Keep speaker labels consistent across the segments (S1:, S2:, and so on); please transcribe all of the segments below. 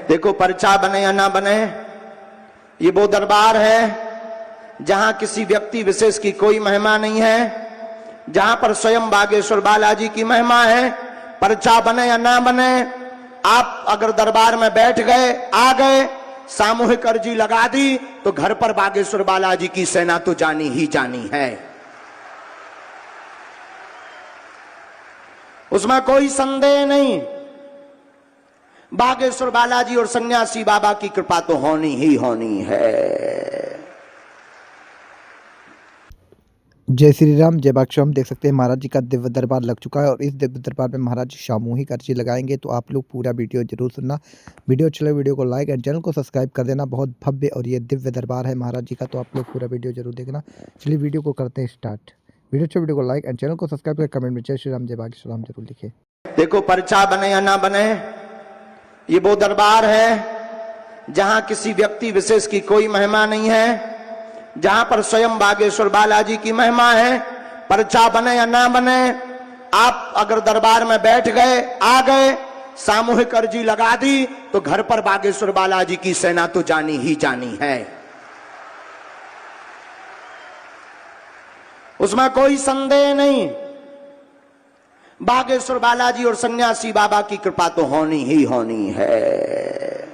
S1: देखो, पर्चा बने या ना बने, ये वो दरबार है जहां किसी व्यक्ति विशेष की कोई महिमा नहीं है, जहां पर स्वयं बागेश्वर बालाजी की महिमा है। पर्चा बने या ना बने, आप अगर दरबार में बैठ गए, आ गए, सामूहिक अर्जी लगा दी, तो घर पर बागेश्वर बालाजी की सेना तो जानी ही जानी है, उसमें कोई संदेह नहीं। बागेश्वर बालाजी और सन्यासी बाबा की कृपा तो होनी ही होनी है।
S2: जय श्री राम, जय बागेश्वर। हम देख सकते हैं महाराज जी का दिव्य दरबार लग चुका है और इस दिव्य दरबार में महाराज जी सामूहिक अर्जी लगाएंगे, तो आप लोग पूरा वीडियो जरूर सुनना। वीडियो चले, वीडियो को लाइक एंड चैनल को सब्सक्राइब कर देना। बहुत भव्य और ये दिव्य दरबार है महाराज जी का, तो आप लोग पूरा वीडियो जरूर देखना। चलिए वीडियो को करते हैं स्टार्ट। वीडियो को लाइक एंड चैनल को सब्सक्राइब कर कमेंट में जय श्री राम, जय बागेश्वर राम जरूर लिखे।
S1: देखो, पर्चा बने या ना बने, ये वो दरबार है जहां किसी व्यक्ति विशेष की कोई महिमा नहीं है, जहां पर स्वयं बागेश्वर बालाजी की महिमा है। पर्चा बने या ना बने, आप अगर दरबार में बैठ गए, आ गए, सामूहिक अर्जी लगा दी, तो घर पर बागेश्वर बालाजी की सेना तो जानी ही जानी है, उसमें कोई संदेह नहीं। बागेश्वर बालाजी और सन्यासी बाबा की कृपा तो होनी ही होनी है।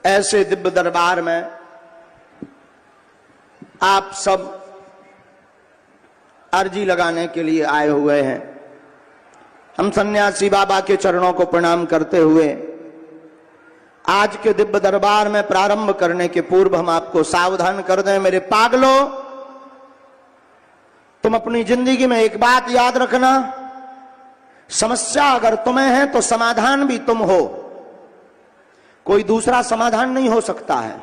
S1: ऐसे दिव्य दरबार में आप सब अर्जी लगाने के लिए आए हुए हैं। हम सन्यासी बाबा के चरणों को प्रणाम करते हुए आज के दिव्य दरबार में प्रारंभ करने के पूर्व हम आपको सावधान कर दें, मेरे पागलों, तुम अपनी जिंदगी में एक बात याद रखना, समस्या अगर तुम्हें है तो समाधान भी तुम हो, कोई दूसरा समाधान नहीं हो सकता है।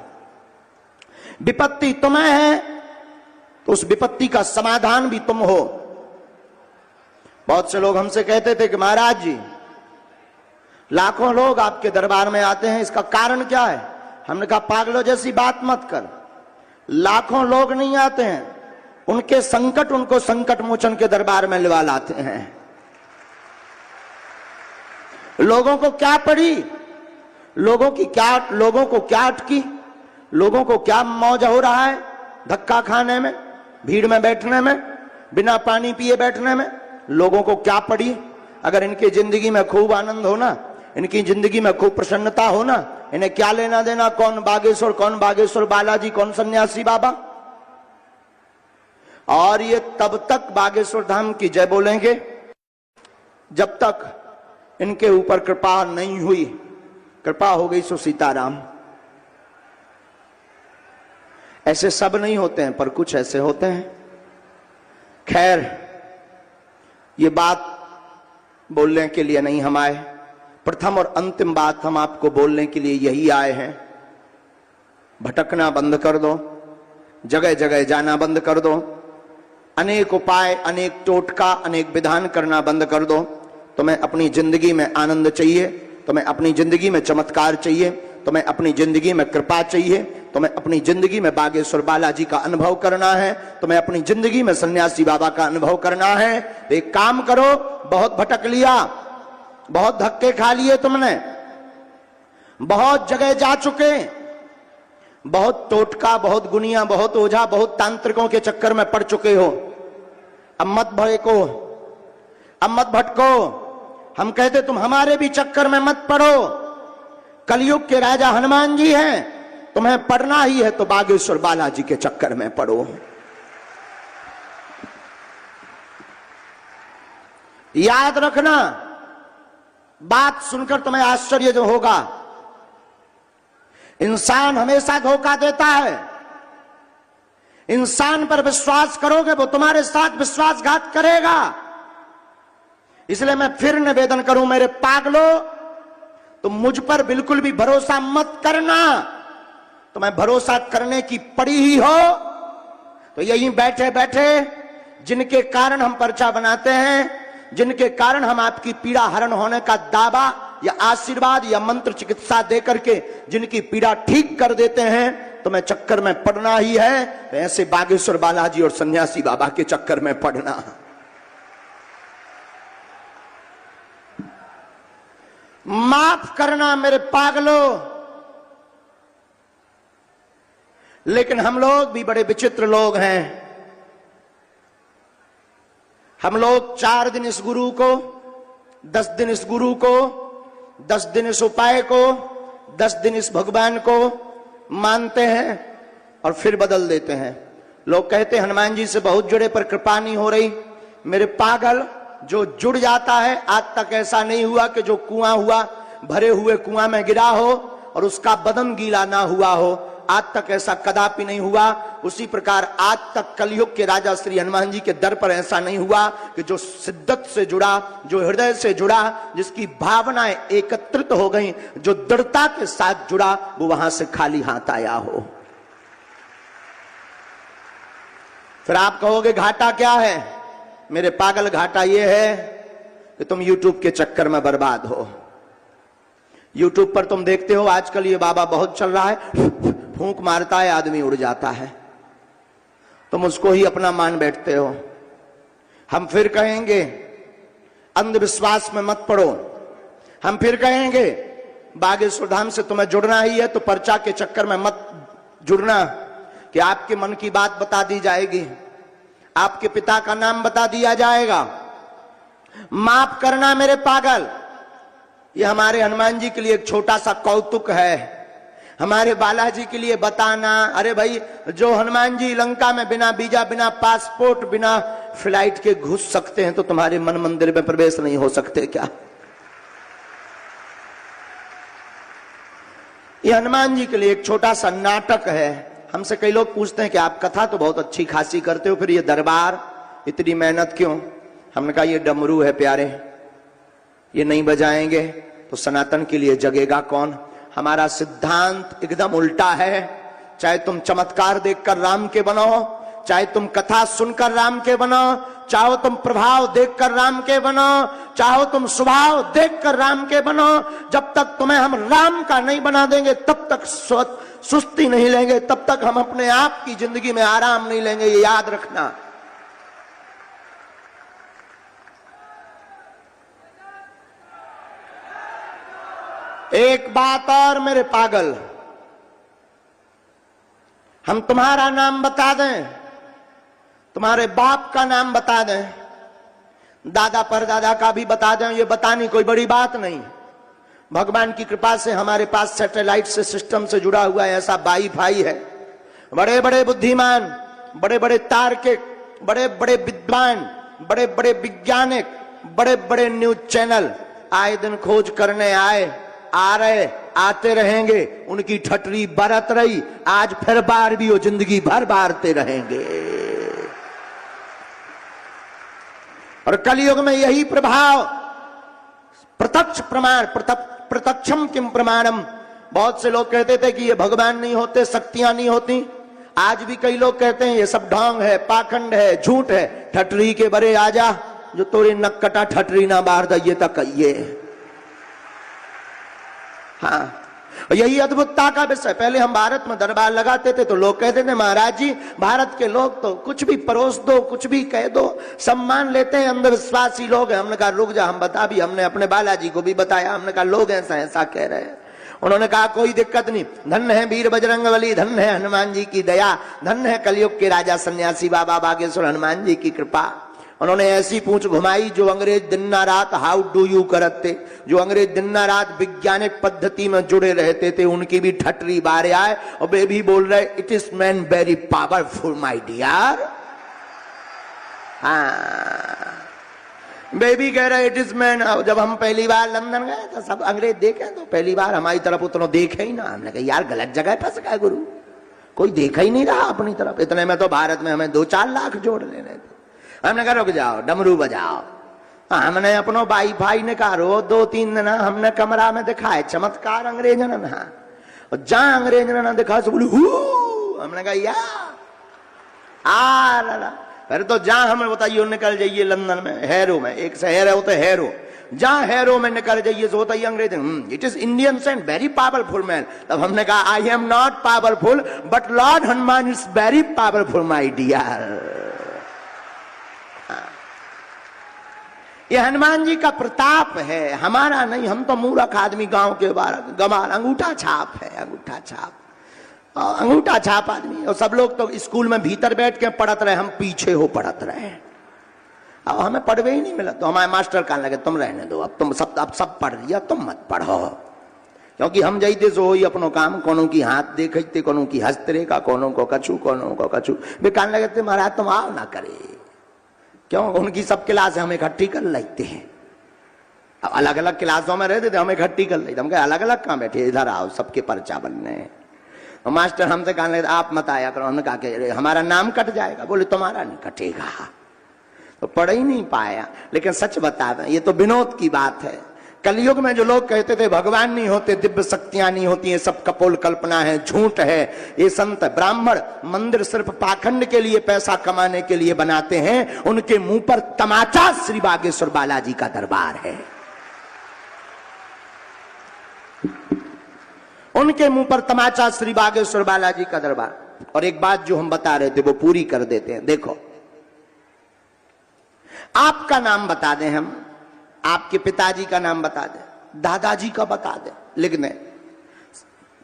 S1: विपत्ति तुम्हें है तो उस विपत्ति का समाधान भी तुम हो। बहुत से लोग हमसे कहते थे कि महाराज जी, लाखों लोग आपके दरबार में आते हैं, इसका कारण क्या है? हमने कहा, पागलों जैसी बात मत कर। लाखों लोग नहीं आते हैं, उनके संकट उनको संकट मोचन के दरबार में लिवा लाते हैं। लोगों को क्या पड़ी, लोगों को क्या अटकी, लोगों को क्या मौज हो रहा है धक्का खाने में, भीड़ में बैठने में, बिना पानी पिए बैठने में, लोगों को क्या पड़ी? अगर इनकी जिंदगी में खूब आनंद होना, इनकी जिंदगी में खूब प्रसन्नता होना, इन्हें क्या लेना देना कौन बागेश्वर बालाजी, कौन सन्यासी बाबा। और ये तब तक बागेश्वर धाम की जय बोलेंगे जब तक इनके ऊपर कृपा नहीं हुई। कृपा हो गई सो सीताराम। ऐसे सब नहीं होते हैं, पर कुछ ऐसे होते हैं। खैर, ये बात बोलने के लिए नहीं हम आए, प्रथम और अंतिम बात हम आपको बोलने के लिए यही आए हैं। भटकना बंद कर दो, जगह जगह जाना बंद कर दो, अनेक उपाय, अनेक टोटका, अनेक विधान करना बंद कर दो। तुम्हें अपनी जिंदगी में आनंद चाहिए, तुम्हें अपनी जिंदगी में चमत्कार चाहिए, तुम्हें अपनी जिंदगी में कृपा चाहिए, तुम्हें अपनी जिंदगी में बागेश्वर बालाजी का अनुभव करना है, तुम्हें अपनी जिंदगी में सन्यासी बाबा का अनुभव करना है, तो एक काम करो, बहुत भटक लिया, बहुत धक्के खा लिए तुमने, बहुत जगह जा चुके, बहुत टोटका, बहुत गुनिया, बहुत ओझा, बहुत तांत्रिकों के चक्कर में पड़ चुके हो। अब मत भटको, अब मत भटको। हम कहते तुम हमारे भी चक्कर में मत पड़ो। कलयुग के राजा हनुमान जी हैं, तुम्हें पढ़ना ही है तो बागेश्वर बालाजी के चक्कर में पढ़ो। याद रखना, बात सुनकर तुम्हें आश्चर्य जो होगा, इंसान हमेशा धोखा देता है। इंसान पर विश्वास करोगे वो तुम्हारे साथ विश्वासघात करेगा। इसलिए मैं फिर निवेदन करूं, मेरे पागलों, तुम मुझ पर बिल्कुल भी भरोसा मत करना। तुम्हें भरोसा करने की पड़ी ही हो तो यहीं बैठे बैठे जिनके कारण हम पर्चा बनाते हैं, जिनके कारण हम आपकी पीड़ा हरण होने का दावा या आशीर्वाद या मंत्र चिकित्सा देकर के जिनकी पीड़ा ठीक कर देते हैं, तुम्हें चक्कर में पड़ना ही है तो ऐसे बागेश्वर बालाजी और सन्यासी बाबा के चक्कर में पड़ना। माफ करना मेरे पागलों। लेकिन हम लोग भी बड़े विचित्र लोग हैं। हम लोग 4 दिन इस गुरु को, 10 दिन इस गुरु को, 10 दिन इस उपाय को, 10 दिन इस भगवान को मानते हैं और फिर बदल देते हैं। लोग कहते हैं हनुमान जी से बहुत जुड़े पर कृपा नहीं हो रही। मेरे पागल, जो जुड़ जाता है, आज तक ऐसा नहीं हुआ कि जो कुआं हुआ भरे हुए कुआं में गिरा हो और उसका बदन गीला ना हुआ हो। आज तक ऐसा कदापि नहीं हुआ। उसी प्रकार आज तक कलयुग के राजा श्री हनुमान जी के दर पर ऐसा नहीं हुआ कि जो शिद्दत से जुड़ा, जो हृदय से जुड़ा, जिसकी भावनाएं एकत्रित हो गई, जो दृढ़ता के साथ जुड़ा, वो वहां से खाली हाथ आया हो। फिर आप कहोगे घाटा क्या है? मेरे पागल, घाटा यह है कि तुम YouTube के चक्कर में बर्बाद हो। YouTube पर तुम देखते हो आजकल ये बाबा बहुत चल रहा है, फूंक मारता है, आदमी उड़ जाता है, तुम उसको ही अपना मान बैठते हो। हम फिर कहेंगे अंधविश्वास में मत पड़ो। हम फिर कहेंगे बागेश्वर धाम से तुम्हें जुड़ना ही है तो पर्चा के चक्कर में मत जुड़ना कि आपके मन की बात बता दी जाएगी, आपके पिता का नाम बता दिया जाएगा। माफ करना मेरे पागल, ये हमारे हनुमान जी के लिए एक छोटा सा कौतुक है। हमारे बालाजी के लिए बताना, अरे भाई जो हनुमान जी लंका में बिना वीजा, बिना पासपोर्ट, बिना फ्लाइट के घुस सकते हैं तो तुम्हारे मन मंदिर में प्रवेश नहीं हो सकते क्या? ये हनुमान जी के लिए एक छोटा सा नाटक है। हमसे कई लोग पूछते हैं कि आप कथा तो बहुत अच्छी खासी करते हो, फिर ये दरबार इतनी मेहनत क्यों? हमने कहा ये डमरू है प्यारे, ये नहीं बजाएंगे तो सनातन के लिए जगेगा कौन? हमारा सिद्धांत एकदम उल्टा है। चाहे तुम चमत्कार देखकर राम के बनो, चाहे तुम कथा सुनकर राम के बनो, चाहो तुम प्रभाव देखकर राम के बनो, चाहो तुम स्वभाव देखकर राम के बनो, जब तक तुम्हें हम राम का नहीं बना देंगे तब तक सुस्ती नहीं लेंगे, तब तक हम अपने आप की जिंदगी में आराम नहीं लेंगे। ये याद रखना। एक बात और मेरे पागल, हम तुम्हारा नाम बता दें, तुम्हारे बाप का नाम बता दें, दादा परदादा का भी बता दें, ये बतानी कोई बड़ी बात नहीं। भगवान की कृपा से हमारे पास सैटेलाइट से सिस्टम से जुड़ा हुआ ऐसा वाईफाई है। बड़े बड़े बुद्धिमान, बड़े बड़े तार्किक, बड़े बड़े विद्वान, बड़े बड़े वैज्ञानिक, बड़े बड़े न्यूज चैनल आए दिन खोज करने आए, आ रहे, आते रहेंगे। उनकी ठटरी बरत रही, आज फिर बार भी वो जिंदगी भर बारते रहेंगे। और कलयुग में यही प्रभाव, प्रत्यक्ष प्रमाण, प्रत्यक्षम किम प्रमाणम। बहुत से लोग कहते थे कि ये भगवान नहीं होते, शक्तियां नहीं होती। आज भी कई लोग कहते हैं ये सब ढोंग है, पाखंड है, झूठ है। ठटरी के बरे आजा, जो तोरे नक कटा ठटरी ना बार दिए तक कहिए। हाँ, यही अद्भुतता का विषय। पहले हम भारत में दरबार लगाते थे तो लोग कहते थे महाराज जी भारत के लोग तो कुछ भी परोस दो, कुछ भी कह दो, सम्मान लेते हैं, अंधविश्वासी लोग हैं। हमने कहा रुक जा, हम बता भी, हमने अपने बालाजी को भी बताया। हमने कहा लोग ऐसा ऐसा कह रहे हैं। उन्होंने कहा कोई दिक्कत नहीं, धन्य है वीर बजरंगबली, धन्य है हनुमान जी की दया, धन्य है कलयुग के राजा सन्यासी बाबा बागेश्वर हनुमान जी की कृपा। उन्होंने ऐसी पूंछ घुमाई जो अंग्रेज दिन रात हाउ डू यू करते, जो अंग्रेज दिन रात वैज्ञानिक पद्धति में जुड़े रहते थे, उनकी भी ठटरी बारे आए और वे भी बोल रहे it is man very powerful my dear. हाँ, वे भी कह रहे इट इज मैन। जब हम पहली बार लंदन गए तो सब अंग्रेज देखे तो पहली बार हमारी तरफ उतना देखे ही ना। हमने कहा यार गलत जगह फंस गए गुरु, कोई देखा ही नहीं रहा अपनी तरफ। इतने में तो भारत में हमें 2-4 लाख जोड़ लेने थे। हमने कहा रुक जाओ, डमरू बजाओ। हमने अपनो वाईफाई निकालो, 2-3 दिन हमने कमरा में दिखाए चमत्कार अंग्रेजन ने। और जहां अंग्रेजन ने दिखा तो बोली हमने कहा यार फिर तो जहां हमें बताइए निकल जाइए लंदन में हैरो में, एक शहर है होता है हैरो, जहां हैरो में निकल जाइए तो होता है अंग्रेज it is Indian and very powerful man. तब हमने कहा I am not powerful but lord Hanuman is very powerful my dear. ये हनुमान जी का प्रताप है, हमारा नहीं। हम तो मूर्ख आदमी, गांव के बाहर गमार, अंगूठा छाप है, अंगूठा छाप, अंगूठा छाप आदमी। और सब लोग तो स्कूल में भीतर बैठ के पढ़त रहे, हम पीछे हो पढ़त रहे। अब हमें पढ़वे ही नहीं मिला तो हमारे मास्टर कहने लगे तुम रहने दो, अब सब पढ़ लिया, तुम मत पढ़ो। क्योंकि हम जाइते सो ही अपनो काम, कोनो की हाथ देखते, कोनो की हस्तरे का, कोनो को कछु, कोनो को कछु। वे कहने लगे थे महाराज तुम आओ ना करे, क्यों? उनकी सब क्लास हम इकट्ठी कर लेते हैं। अब अलग अलग क्लासों में रहते थे, हम इकट्ठी कर लेते। हम कहे अलग अलग कहाँ बैठे, इधर आओ, सबके पर्चा बनने। और मास्टर हमसे कहने लगे आप मत आया करो। हमने कहा कि हमारा नाम कट जाएगा। बोले तुम्हारा नहीं कटेगा। तो पढ़ ही नहीं पाया। लेकिन सच बता दें, ये तो विनोद की बात है। कलयुग में जो लोग कहते थे भगवान नहीं होते, दिव्य शक्तियां नहीं होती, ये सब कपोल कल्पना है, झूठ है, ये संत ब्राह्मण मंदिर सिर्फ पाखंड के लिए, पैसा कमाने के लिए बनाते हैं, उनके मुंह पर तमाचा श्री बागेश्वर बालाजी का दरबार है। उनके मुंह पर तमाचा श्री बागेश्वर बालाजी का दरबार। और एक बात जो हम बता रहे थे वो पूरी कर देते हैं। देखो, आपका नाम बता दें हम, आपके पिताजी का नाम बता दें, दादाजी का बता दें, लिख दें,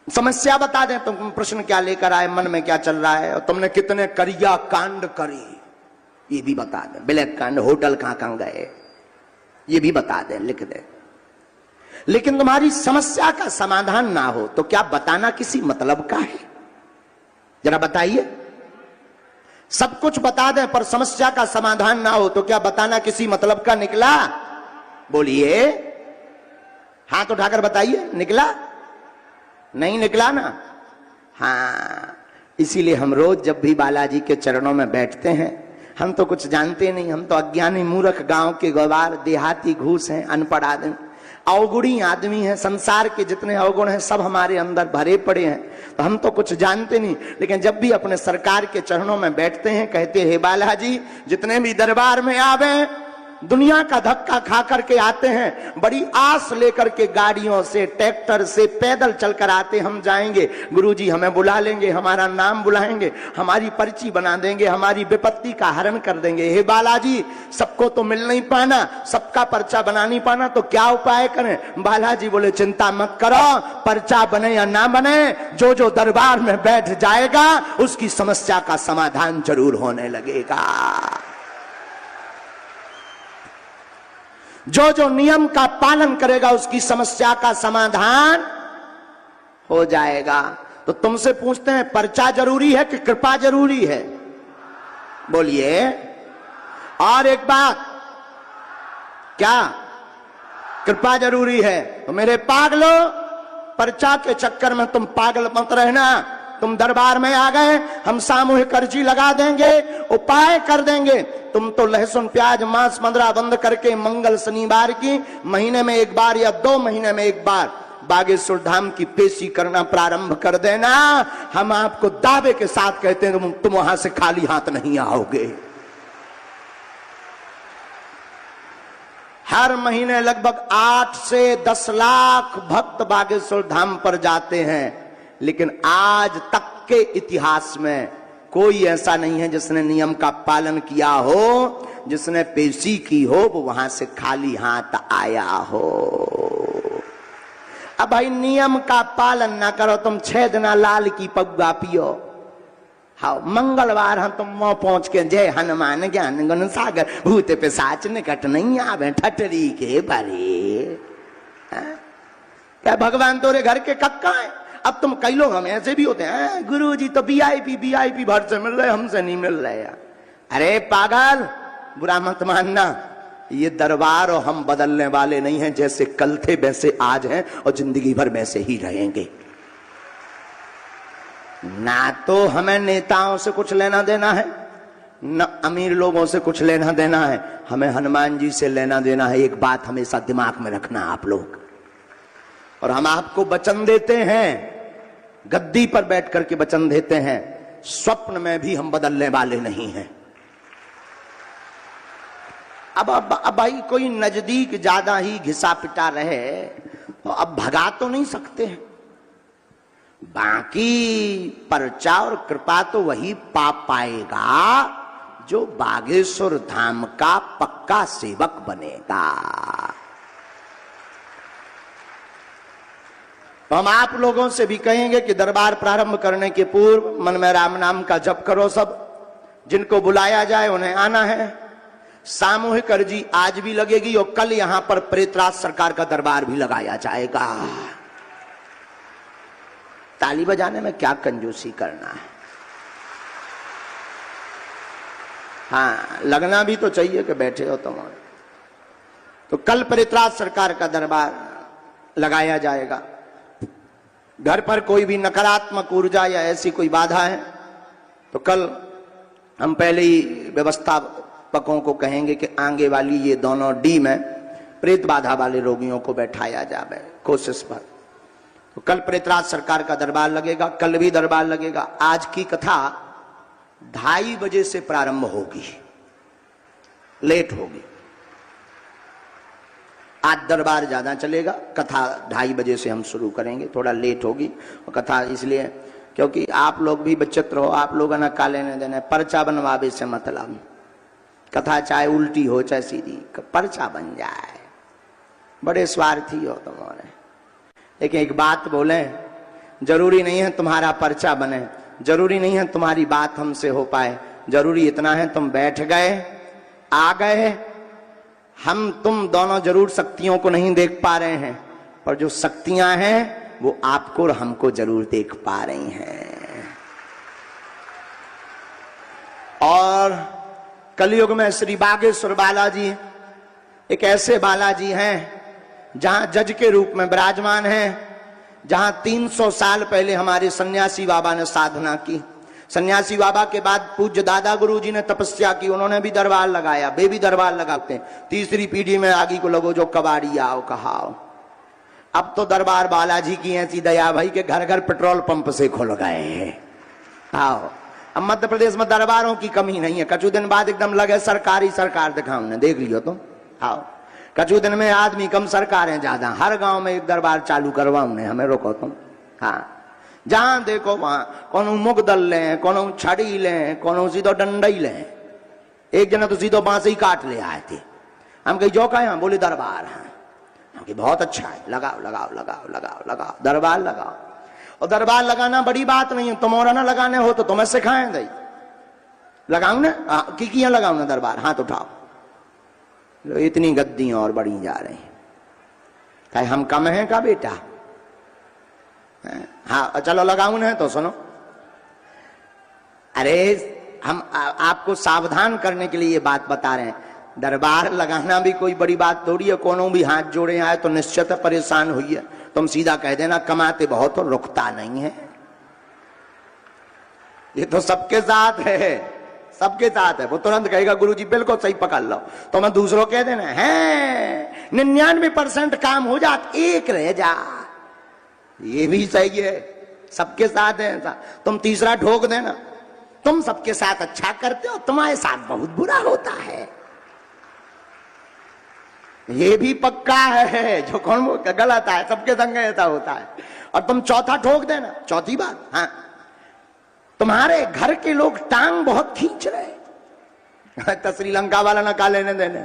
S1: समस्या बता दें, तुम प्रश्न क्या लेकर आए, मन में क्या चल रहा है, और तुमने कितने करिया कांड करे ये भी बता दें, ब्लैक कांड, होटल कहां कहां गए ये भी बता दें, लिख दें। लेकिन तुम्हारी समस्या का समाधान ना हो तो क्या बताना किसी मतलब का है? जरा बताइए। सब कुछ बता दें पर समस्या का समाधान ना हो तो क्या बताना किसी मतलब का निकला? बोलिए, हाथ उठाकर बताइए, निकला? नहीं निकला ना? हाँ, इसीलिए हम रोज जब भी बालाजी के चरणों में बैठते हैं, हम तो कुछ जानते नहीं, हम तो अज्ञानी मूर्ख गांव के गवार देहाती घूस हैं, अनपढ़ आदमी, अवगुणी आदमी हैं। संसार के जितने अवगुण हैं सब हमारे अंदर भरे पड़े हैं, तो हम तो कुछ जानते नहीं। लेकिन जब भी अपने सरकार के चरणों में बैठते हैं, कहते हैं बालाजी जितने भी दरबार में आवे, दुनिया का धक्का खा करके आते हैं, बड़ी आस लेकर के गाड़ियों से, ट्रैक्टर से, पैदल चलकर आते, हम जाएंगे, गुरुजी हमें बुला लेंगे, हमारा नाम बुलाएंगे, हमारी पर्ची बना देंगे, हमारी विपत्ति का हरण कर देंगे। हे बालाजी, सबको तो मिल नहीं पाना, सबका पर्चा बना नहीं पाना, तो क्या उपाय करें? बालाजी बोले चिंता मत करो, पर्चा बने या ना बने, जो जो दरबार में बैठ जाएगा उसकी समस्या का समाधान जरूर होने लगेगा। जो जो नियम का पालन करेगा उसकी समस्या का समाधान हो जाएगा। तो तुमसे पूछते हैं, पर्चा जरूरी है कि कृपा जरूरी है? बोलिए। और एक बात, क्या कृपा जरूरी है? तो मेरे पागलो, पर्चा के चक्कर में तुम पागल मत रहना। तुम दरबार में आ गए, हम सामूहिक अर्जी लगा देंगे, उपाय कर देंगे। तुम तो लहसुन प्याज मांस मदिरा बंद करके मंगल शनिवार की महीने में एक बार या 2 महीने में एक बार बागेश्वर धाम की पेशी करना प्रारंभ कर देना। हम आपको दावे के साथ कहते हैं तुम वहां से खाली हाथ नहीं आओगे। हर महीने लगभग 8 से 10 लाख भक्त बागेश्वर धाम पर जाते हैं, लेकिन आज तक के इतिहास में कोई ऐसा नहीं है जिसने नियम का पालन किया हो, जिसने पेशी की हो, वो वहां से खाली हाथ आया हो। अब भाई नियम का पालन ना करो, तुम 6 दिना लाल की पगुआ पियो, हाँ मंगलवार हम तुम वहां पहुंच के जय हनुमान ज्ञान गुण सागर भूत पिशाच निकट नहीं आवे ठटरी के बारे। क्या भगवान तोरे घर के कक्का है? अब तुम कई लोग हम ऐसे भी होते हैं, गुरुजी तो वीआईपी भर से मिल रहे, हमसे नहीं मिल रहे यार। अरे पागल, बुरा मत मानना, ये दरबार और हम बदलने वाले नहीं हैं। जैसे कल थे वैसे आज हैं और जिंदगी भर वैसे ही रहेंगे। ना तो हमें नेताओं से कुछ लेना देना है, न अमीर लोगों से कुछ लेना देना है, हमें हनुमान जी से लेना देना है। एक बात हमेशा दिमाग में रखना आप लोग। और हम आपको वचन देते हैं, गद्दी पर बैठ करके वचन देते हैं, स्वप्न में भी हम बदलने वाले नहीं हैं। अब भाई कोई नजदीक ज्यादा ही घिसा पिटा रहे तो अब भगा तो नहीं सकते हैं। बाकी पर्चा और कृपा तो वही पा पाएगा जो बागेश्वर धाम का पक्का सेवक बनेगा। तो हम आप लोगों से भी कहेंगे कि दरबार प्रारंभ करने के पूर्व मन में राम नाम का जप करो। सब जिनको बुलाया जाए उन्हें आना है। सामूहिक अर्जी आज भी लगेगी और कल यहां पर प्रेतराज सरकार का दरबार भी लगाया जाएगा। ताली बजाने में क्या कंजूसी करना है। हाँ, लगना भी तो चाहिए कि बैठे हो तुम। तो कल प्रेतराज सरकार का दरबार लगाया जाएगा। घर पर कोई भी नकारात्मक ऊर्जा या ऐसी कोई बाधा है तो कल हम पहले ही व्यवस्थापकों को कहेंगे कि आगे वाली ये दोनों डी में प्रेत बाधा वाले रोगियों को बैठाया जाए कोशिश पर। तो कल प्रेतराज सरकार का दरबार लगेगा, कल भी दरबार लगेगा। आज की कथा 2:30 बजे से प्रारंभ होगी, लेट होगी। आज दरबार ज्यादा चलेगा, कथा 2:30 बजे से हम शुरू करेंगे। थोड़ा लेट होगी और कथा इसलिए क्योंकि आप लोग भी बचत रहो। आप लोग ना काले ने देने पर्चा बनवावे से मतलब, कथा चाहे उल्टी हो चाहे सीधी, पर्चा बन जाए। बड़े स्वार्थी हो तुम्हारे। लेकिन एक बात बोले, जरूरी नहीं है तुम्हारा पर्चा बने, जरूरी नहीं है तुम्हारी बात हमसे हो पाए। जरूरी इतना है तुम बैठ गए, आ गए। हम तुम दोनों जरूर शक्तियों को नहीं देख पा रहे हैं, पर जो शक्तियां हैं वो आपको और हमको जरूर देख पा रही हैं। और कलयुग में श्री बागेश्वर बालाजी एक ऐसे बालाजी हैं जहां जज के रूप में विराजमान हैं, जहां 300 साल पहले हमारे सन्यासी बाबा ने साधना की। सन्यासी बाबा के बाद पूज्य दादा गुरु जी ने तपस्या की, उन्होंने भी दरबार लगाया, वे भी दरबार लगाते हैं। तीसरी पीढ़ी में आगे को लगो जो कबाड़ी आओ कहाओ। अब तो दरबार बालाजी की ऐसी दया भाई के घर घर पेट्रोल पंप से खुल गए हैं। आओ, अब मध्य प्रदेश में दरबारों की कमी नहीं है। कछु दिन बाद एकदम लगे सरकारी सरकार दिखाओ ने, देख लियो तुम। आओ, कछु दिन में आदमी कम, सरकारें ज्यादा। हर गांव में एक दरबार चालू करवाओ ने, हमें रोको तुम। हाँ, जहां देखो वहां कोनो मुगदल लें, कोनो छड़ी लें, कोनो सीधो डंडई लें। एक जना तो सीधो बांस ही काट ले आए थे। हम कही जो कहे, बोले दरबार है। हम कही बहुत अच्छा है, लगाओ लगाओ लगाओ लगाओ लगाओ, दरबार लगाओ। और दरबार लगाना बड़ी बात नहीं है। तुम्हारा ना लगाने हो तो तुम्हें सिखाएं दई, लगाऊ ना किया लगाऊ ना दरबार, हाथ उठाओ। इतनी गद्दियां और बढ़ी जा रही हैं। हम कम हैं का बेटा? हाँ चलो लगाऊ ना तो सुनो। अरे हम आपको सावधान करने के लिए ये बात बता रहे हैं। दरबार लगाना भी कोई बड़ी बात थोड़ी है। कोनो भी हाथ जोड़े आए तो निश्चित परेशान हुई है। तुम सीधा कह देना कमाते बहुत हो, रुकता नहीं है। ये तो सबके साथ है, सबके साथ है। वो तुरंत कहेगा गुरुजी बिल्कुल सही पकड़ लो, तो मैं दूसरों कह देना है 99% काम हो जात, एक रह जा। ये भी सही है, सबके साथ है ऐसा। तुम तीसरा ठोक देना, तुम सबके साथ अच्छा करते हो, तुम्हारे साथ बहुत बुरा होता है। ये भी पक्का है, जो कौन गलत है, सबके संग ऐसा होता है। और तुम चौथा ठोक देना, चौथी बात, हाँ तुम्हारे घर के लोग टांग बहुत खींच रहे तो श्रीलंका वाला ना का लेने देने।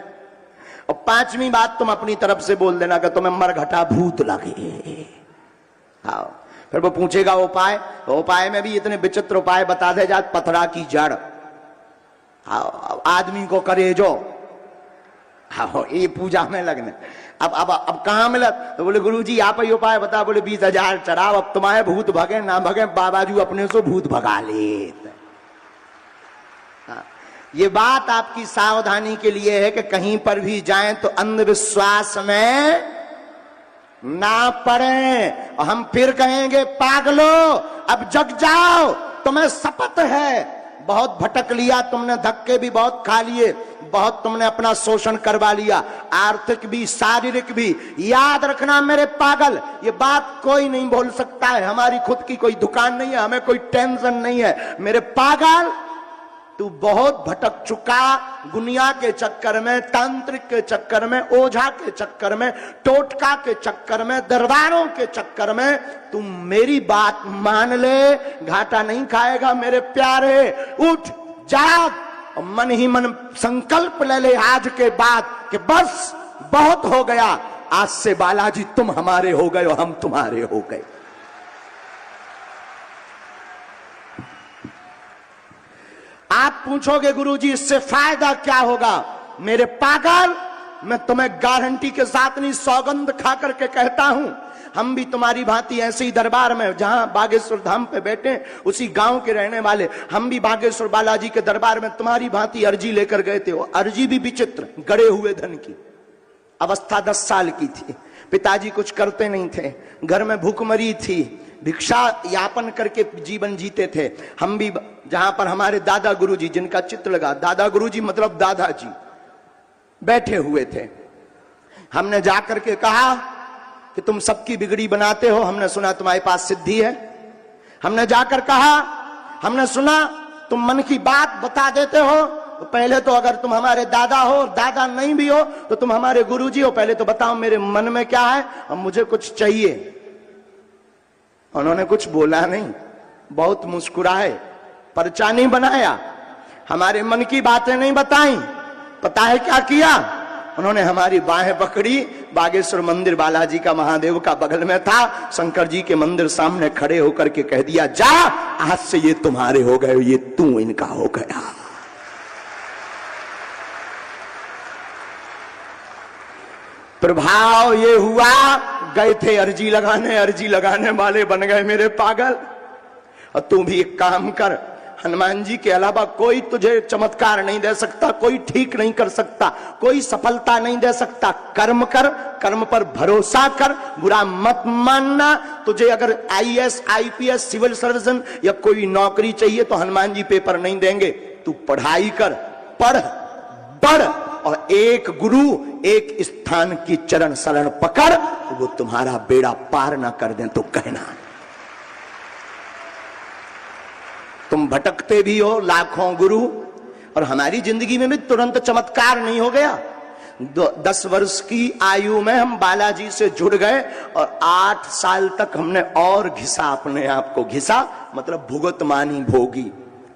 S1: और पांचवी बात तुम अपनी तरफ से बोल देना कि तुम्हें मरघटा भूत लगे। हाँ, फिर वो पूछेगा उपाय, तो उपाय में भी इतने विचित्र उपाय बता दे जात। पथरा की जड़, हाँ आदमी को करे जो, हाँ ये पूजा में लगने। अब कहाँ मिला? तो बोले गुरुजी आप ही उपाय बता। बोले 20,000 चढ़ाव, अब तुम्हारे भूत भगे ना भगे, बाबाजू अपने से भूत भगा ले। हाँ, ये बात आपकी सावधानी के लिए है कि कहीं पर भी जाएं तो अंधविश्वास में ना पड़े। और हम फिर कहेंगे पागलो अब जग जाओ, तुम्हें शपथ है। बहुत भटक लिया तुमने, धक्के भी बहुत खा लिए, बहुत तुमने अपना शोषण करवा लिया, आर्थिक भी शारीरिक भी। याद रखना मेरे पागल, ये बात कोई नहीं बोल सकता है। हमारी खुद की कोई दुकान नहीं है, हमें कोई टेंशन नहीं है। मेरे पागल तू बहुत भटक चुका, दुनिया के चक्कर में, तांत्रिक के चक्कर में, ओझा के चक्कर में, टोटका के चक्कर में, दरबारों के चक्कर में। तू मेरी बात मान ले, घाटा नहीं खाएगा मेरे प्यारे। उठ जाग, और मन ही मन संकल्प ले ले आज के बाद कि बस बहुत हो गया, आज से बालाजी तुम हमारे हो गए और हम तुम्हारे हो गए। आप पूछोगे गुरुजी इससे फायदा क्या होगा? मेरे पागल, मैं तुम्हें गारंटी के साथ नहीं, सौगंध खा करके कहता हूं, हम भी तुम्हारी भांति ऐसे ही दरबार में जहां बागेश्वर धाम पे बैठे, उसी गांव के रहने वाले हम भी बागेश्वर बालाजी के दरबार में तुम्हारी भांति अर्जी लेकर गए थे। वो अर्जी भी विचित्र, गड़े हुए धन की। अवस्था 10 साल की थी, पिताजी कुछ करते नहीं थे, घर में भूखमरी थी, भिक्षा यापन करके जीवन जीते थे। हम भी जहां पर हमारे दादा गुरुजी, जिनका चित्र लगा, दादा गुरुजी मतलब दादाजी, बैठे हुए थे। हमने जाकर के कहा कि तुम सबकी बिगड़ी बनाते हो, हमने सुना तुम्हारे पास सिद्धि है। हमने जाकर कहा, हमने सुना तुम मन की बात बता देते हो, तो पहले तो अगर तुम हमारे दादा हो, दादा नहीं भी हो तो तुम हमारे गुरुजी हो, पहले तो बताओ मेरे मन में क्या है और मुझे कुछ चाहिए। उन्होंने कुछ बोला नहीं, बहुत मुस्कुराए, पर्चा नहीं बनाया, हमारे मन की बातें नहीं बताई। पता है क्या किया? उन्होंने हमारी बाहें पकड़ी, बागेश्वर मंदिर बालाजी का महादेव का बगल में था, शंकर जी के मंदिर सामने खड़े होकर के कह दिया, जा आज से ये तुम्हारे हो गए, ये तू इनका हो गया। प्रभाव ये हुआ, गए थे अर्जी लगाने वाले बन गए मेरे पागल। और तू भी एक काम कर, हनुमान जी के अलावा कोई तुझे चमत्कार नहीं दे सकता, कोई ठीक नहीं कर सकता, कोई सफलता नहीं दे सकता। कर्म कर, कर्म पर भरोसा कर, बुरा मत मानना। तुझे अगर आईएएस, आईपीएस, सिविल सर्जन या कोई नौकरी चाहिए तो हनुमान जी पेपर नहीं देंगे। तू पढ़ाई कर, पढ़, बढ़, और एक गुरु, एक स्थान की चरण शरण पकड़, वो तुम्हारा बेड़ा पार ना कर दें तो कहना। तुम भटकते भी हो लाखों गुरु, और हमारी जिंदगी में भी तुरंत चमत्कार नहीं हो गया। 10 वर्ष की आयु में हम बालाजी से जुड़ गए और 8 साल तक हमने और घिसा, अपने आप को घिसा, मतलब भुगत मानी, भोगी,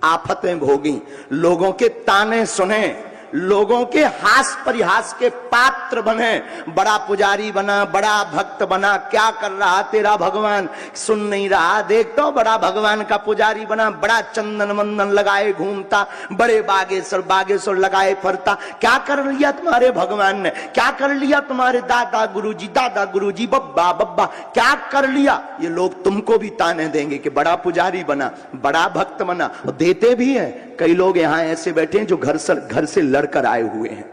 S1: आफतें भोगी, लोगों के ताने सुने, लोगों के हास परिहास के पात्र बने, बड़ा पुजारी बना, बड़ा भक्त बना, क्या कर रहा तेरा भगवान, सुन नहीं रहा, देख तो बड़ा भगवान का पुजारी बना, बड़ा चंदन वंदन लगाए घूमता, बड़े बागेश्वर लगाए फरता। क्या कर लिया तुम्हारे भगवान ने, क्या कर लिया तुम्हारे दादा गुरुजी, बब्बा क्या कर लिया? ये लोग तुमको भी ताने देंगे कि बड़ा पुजारी बना, बड़ा भक्त बना, और देते भी हैं। कई लोग यहां ऐसे बैठे हैं जो घर से लड़कर आए हुए हैं।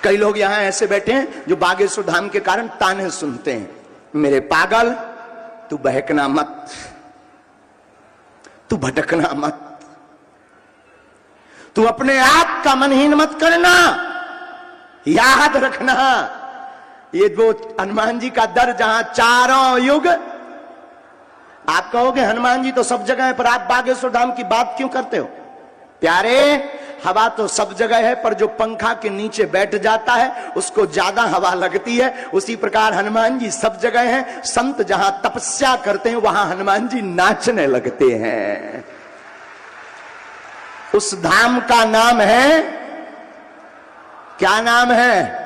S1: कई लोग यहां ऐसे बैठे हैं जो बागेश्वर धाम के कारण ताने सुनते हैं। मेरे पागल, तू बहकना मत, तू भटकना मत, तू अपने आप का मनहीन मत करना। याद रखना, ये वो हनुमान जी का दर जहां चारों युग, आप कहोगे हनुमान जी तो सब जगह है, पर आप बागेश्वर धाम की बात क्यों करते हो? प्यारे, हवा तो सब जगह है, पर जो पंखा के नीचे बैठ जाता है उसको ज्यादा हवा लगती है। उसी प्रकार हनुमान जी सब जगह हैं। संत जहां तपस्या करते हैं वहां हनुमान जी नाचने लगते हैं। उस धाम का नाम है, क्या नाम है?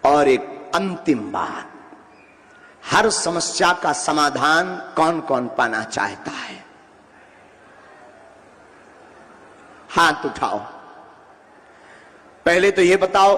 S1: और एक अंतिम बात, हर समस्या का समाधान कौन कौन पाना चाहता है? हाथ उठाओ। पहले तो यह बताओ,